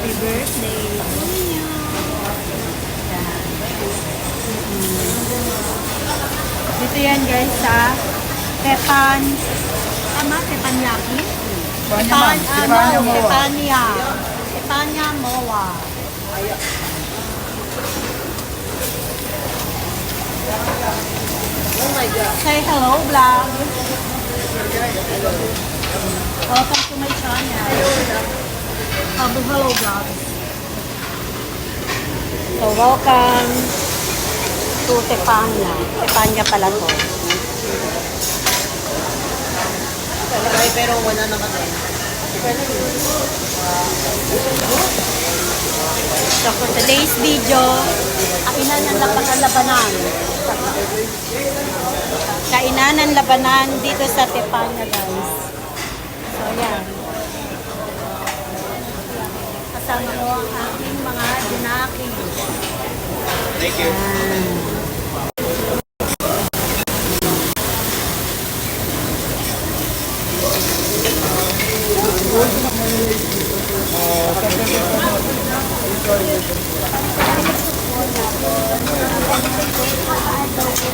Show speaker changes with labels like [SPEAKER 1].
[SPEAKER 1] Happy birthday to you. Yan. Dito yan guys sa Tepan. Tama? Tepanyaki? Tepanya. Tepanya Moa.
[SPEAKER 2] Oh my God.
[SPEAKER 1] Say hello, vlog. Welcome to my channel. Hello, vlog. So, welcome to Tepanya. Tepanya pala to.
[SPEAKER 2] Pero wala naman eh.
[SPEAKER 1] So, for today's video, kainan ng labanan. Kainan ng labanan dito sa Tepanya, guys. So, yan. Kasama ko ang aking mga dinaki.
[SPEAKER 2] Thank you.